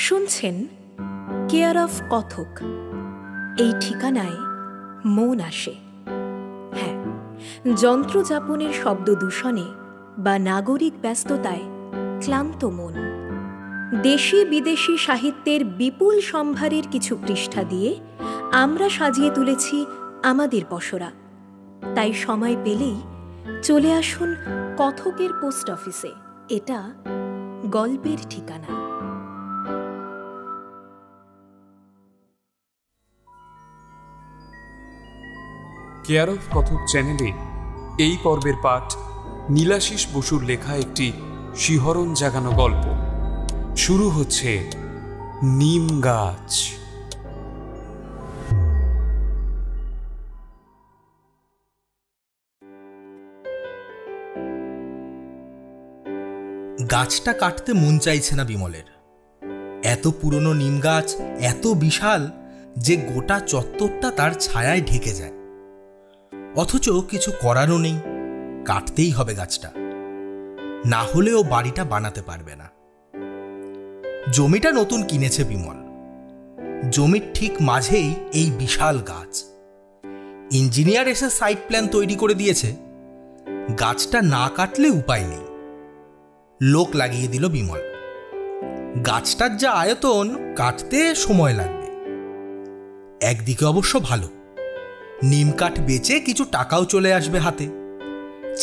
শুনছেন care of কথক। এই ঠিকানায় মন আসে। হ্যাঁ, যন্ত্রযাপনের শব্দ দূষণে বা নাগরিক ব্যস্ততায় ক্লান্ত মন। দেশি বিদেশি সাহিত্যের বিপুল সম্ভারের কিছু পৃষ্ঠা দিয়ে আমরা সাজিয়ে তুলেছি আমাদের পসরা। তাই সময় পেলেই চলে আসুন কথকের পোস্ট অফিসে। এটা গল্পের ঠিকানা। কেয়ার অফ কথক চ্যানেলে এই পর্বের পাঠ নীলাশিস বসুর লেখা একটি শিহরণ জাগানো গল্প। শুরু হচ্ছে নিম গাছ। গাছটা কাটতে মন চাইছে না বিমলের। এত পুরনো নিম গাছ, এত বিশাল যে গোটা চত্বরটা তার ছায়ায় ঢেকে যায়। অথচ কিছু করারও নেই, কাটতেই হবে গাছটা, না হলেও বাড়িটা বানাতে পারবে না। জমিটা নতুন কিনেছে বিমল। জমির ঠিক মাঝেই এই বিশাল গাছ। ইঞ্জিনিয়ার এসে সাইট প্ল্যান তৈরি করে দিয়েছে। গাছটা না কাটলে উপায় নেই। লোক লাগিয়ে দিল বিমল। গাছটার যা আয়তন, কাটতে সময় লাগবে। একদিকে অবশ্য ভালো, নিম কাঠ বেচে কিছু টাকাও চলে আসবে হাতে।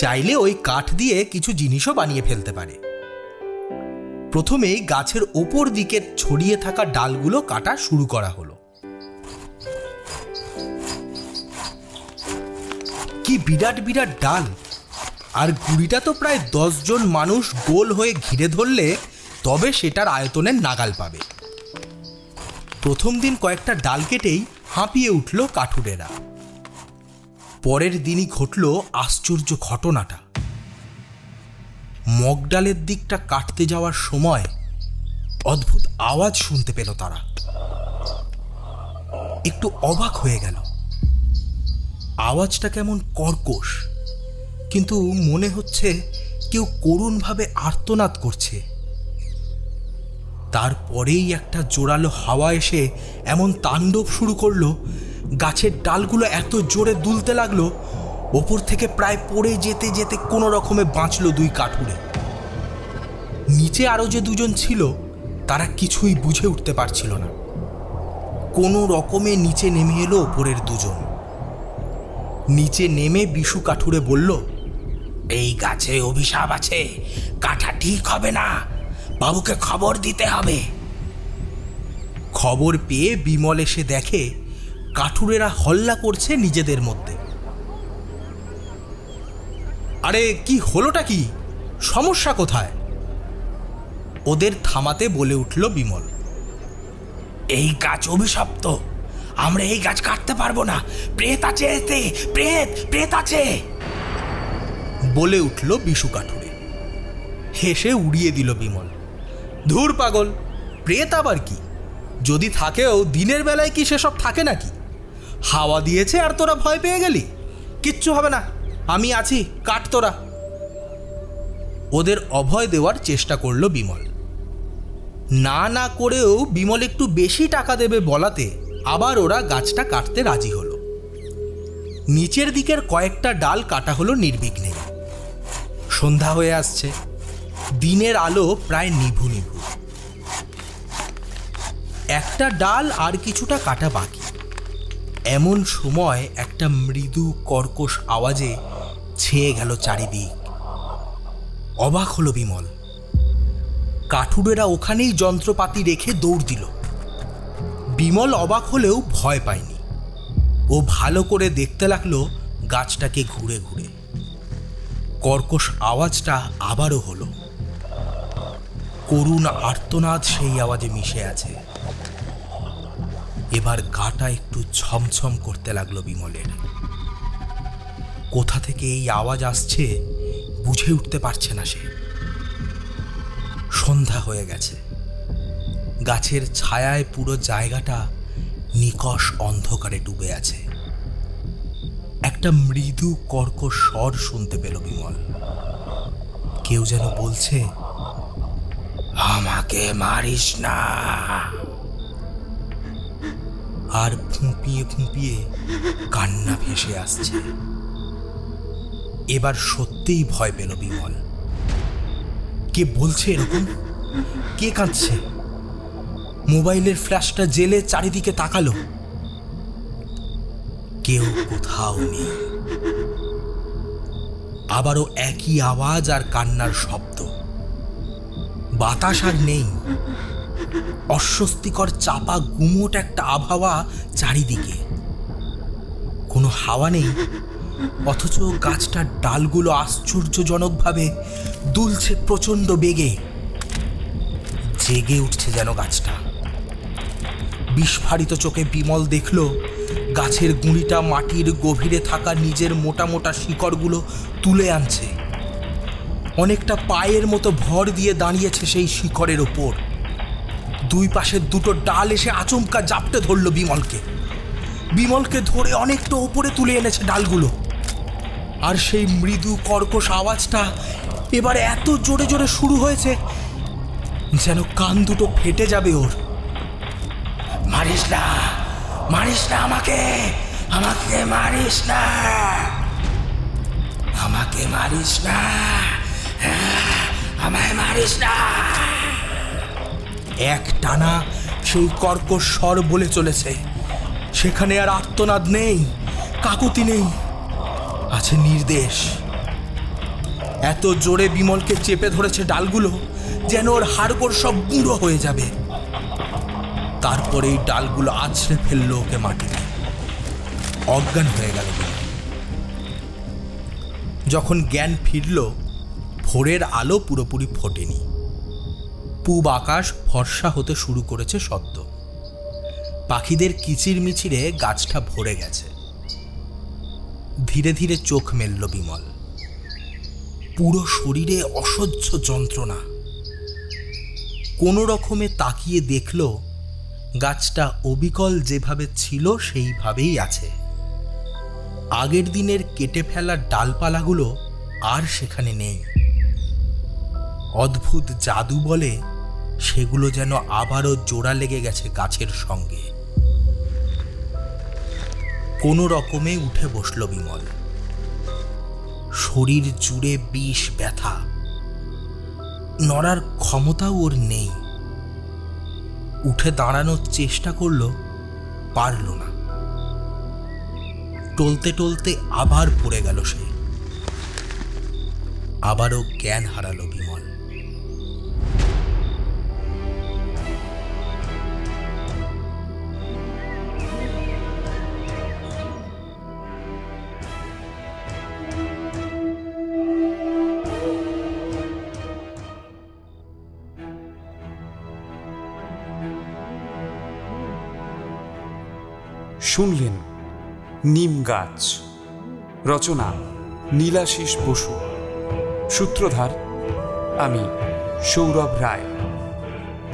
চাইলে ওই কাঠ দিয়ে কিছু জিনিসও বানিয়ে ফেলতে পারে। প্রথমেই গাছের ওপর দিকে ছড়িয়ে থাকা ডালগুলো কাটা শুরু করা হলো। কি বিরাট বিরাট ডাল! আর গুড়িটা তো প্রায় 10 জন মানুষ গোল হয়ে ঘিরে ধরলে তবে সেটার আয়তনের নাগাল পাবে। প্রথম দিন কয়েকটা ডাল কেটেই হাঁপিয়ে উঠল কাঠুরেরা। পরের দিনই ঘটল আশ্চর্য ঘটনাটা। মগডালের দিকটা কাটতে যাওয়ার সময় অদ্ভুত আওয়াজ শুনতে পেল তারা। একটু অবাক হয়ে গেল। আওয়াজটা কেমন কর্কশ, কিন্তু মনে হচ্ছে কেউ করুণভাবে আর্তনাদ করছে। তারপরেই একটা জোরালো হাওয়া এসে এমন তাণ্ডব শুরু করলো, গাছের ডালগুলো এত জোরে দুলতে লাগলো, ওপর থেকে প্রায় পড়ে যেতে যেতে কোনো রকমে বাঁচল 2 কাঠুরে। নিচে আরো যে 2 জন ছিল তারা কিছুই বুঝে উঠতে পারছিল না। কোনো রকমে নিচে নেমে এলো ওপরের 2 জন। নিচে নেমে বিশু কাঠুরে বলল, এই গাছে অভিশাপ আছে, কাটা ঠিক হবে না, বাবুকে খবর দিতে হবে। খবর পেয়ে বিমল এসে দেখে কাঠুরেরা হল্লা করছে নিজেদের মধ্যে। আরে কি হলোটা কি, সমস্যা কোথায়? ওদের থামাতে বলে উঠল বিমল, এই গাছ অভিশপ্ত, আমরা এই গাছ কাটতে পারবো না, প্রেত আছে এতে, প্রেত আছে বলে উঠল বিশু কাঠুরে। হেসে উড়িয়ে দিল বিমল, ধুর পাগল, প্রেত আবার কি? যদি থাকেও দিনের বেলায় কি সেসব থাকে নাকি? হাওয়া দিয়েছে আর তোরা ভয় পেয়ে গেলি? কিচ্ছু হবে না, আমি আছি, কাট তোরা। ওদের অভয় দেওয়ার চেষ্টা করল বিমল। না করেও বিমল একটু বেশি টাকা দেবে বলাতে আবার ওরা গাছটা কাটতে রাজি হলো। নিচের দিকের কয়েকটা ডাল কাটা হলো নির্বিঘ্নে। সন্ধ্যা হয়ে আসছে, দিনের আলো প্রায় নিভু নিভু। একটা ডাল আর কিছুটা কাটা বাকি। এমন সময় একটা মৃদু কর্কশ আওয়াজে ছেয়ে গেল চারিদিক। অবাক হলো বিমল। কাঠুরেরা ওখানেই যন্ত্রপাতি রেখে দৌড় দিল। বিমল অবাক হলেও ভয় পায়নি। ও ভালো করে দেখতে লাগলো গাছটাকে ঘুরে ঘুরে। কর্কশ আওয়াজটা আবারও হলো। করুণ আর্তনাদ সেই আওয়াজে মিশে আছে। এবার গাটা একটু ছমছম করতে লাগলো বিমলের। কোথা থেকে এই আওয়াজ আসছে বুঝে উঠতে পারছে না সে। সন্ধ্যা হয়ে গেছে। গাছের ছায়ায় পুরো জায়গাটা নিকষ অন্ধকারে ডুবে আছে। একটা মৃদু কর্কশ স্বর শুনতে পেল বিমল। কেউ যেন বলছে, আমাকে মারিস না। আর ফুঁপিয়ে ফুঁপিয়ে কান্না ভেসে আসছে। এবার সত্যিই ভয় পেল বিমল। কে বলছে এরকম? কে কাঁদছে? মোবাইলের ফ্ল্যাশটা জেলে চারিদিকে তাকালো। কেউ কোথাও নেই। আবারও একই আওয়াজ আর কান্নার শব্দ। বাতাস আর নেই। অস্বস্তিকর চাপা গুমোট একটা আবহাওয়া চারিদিকে। কোনো হাওয়া নেই, অথচ গাছটার ডালগুলো আশ্চর্যজনকভাবে দুলছে প্রচণ্ড বেগে। জেগে উঠছে যেন গাছটা। বিস্ফারিত চোখে বিমল দেখল গাছের গুঁড়িটা মাটির গভীরে থাকা নিজের মোটা মোটা শিকড়গুলো তুলে আনছে। অনেকটা পায়ের মতো ভর দিয়ে দাঁড়িয়েছে সেই শিকড়ের ওপর। দুই পাশের দুটো ডাল এসে আচমকা জাপটে ধরল বিমলকে। বিমলকে ধরে অনেকটা ওপরে তুলে এনেছে ডালগুলো। আর সেই মৃদু কর্কশ আওয়াজটা এবার এত জোরে জোরে শুরু হয়েছে যেন কান দুটো ফেটে যাবে ওর। মারিস না, মারিস না আমাকে, আমাকে মারিস না, আমাকে মারিস না, আমায় মারিস না। এক টানা সেই কর্কশ স্বর বলে চলেছে। সেখানে আর আর্তনাদ নেই, কাকুতি নেই, আছে নির্দেশ। এত জোরে বিমলকে চেপে ধরেছে ডালগুলো যেন ওর হাড়গোড় সব গুঁড়ো হয়ে যাবে। তারপরে এই ডালগুলো আছড়ে ফেললো ওকে মাটিতে। অজ্ঞান হয়ে গেল। যখন জ্ঞান ফিরল, ভোরের আলো পুরোপুরি ফোটেনি। পূব আকাশ ফর্সা হতে শুরু করেছে সদ্য। পাখিদের কিচিরমিচিরে গাছটা ভরে গেছে। ধীরে ধীরে চোখ মেলল বিমল। পুরো শরীরে অসহ্য যন্ত্রণা। কোনো রকমে তাকিয়ে দেখল গাছটা অবিকল যেভাবে ছিল সেইভাবেই আছে। আগের দিনের কেটে ফেলা ডালপালাগুলো আর সেখানে নেই। অদ্ভুত জাদু বলে সেগুলো যেন আবারও জোড়া লেগে গেছে গাছের সঙ্গে। কোনো রকমে উঠে বসল বিমল। শরীর জুড়ে বিষ ব্যথা। নড়ার ক্ষমতাও ওর নেই। উঠে দাঁড়ানোর চেষ্টা করল, পারল না। টলতে টলতে আবার পড়ে গেল সে। আবারও জ্ঞান হারালো বিমল। শুনলেন নিম গাছ। রচনা নীলাশিস বসু। সূত্রধার আমি সৌরভ রায়।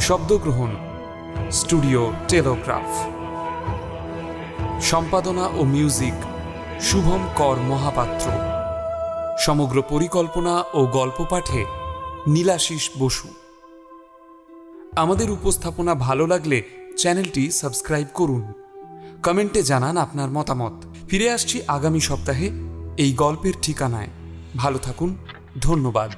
শব্দগ্রহণ স্টুডিও টেলোগ্রাফ। সম্পাদনা ও মিউজিক শুভম কর মহাপাত্র। সমগ্র পরিকল্পনা ও গল্প পাঠে নীলাশিস বসু। আমাদের উপস্থাপনা ভালো লাগলে চ্যানেলটি সাবস্ক্রাইব করুন। কমেন্টে জানান আপনার মতামত। ফিরে আসছি আগামী সপ্তাহে এই গল্পের ঠিকানায়। ভালো থাকুন। ধন্যবাদ।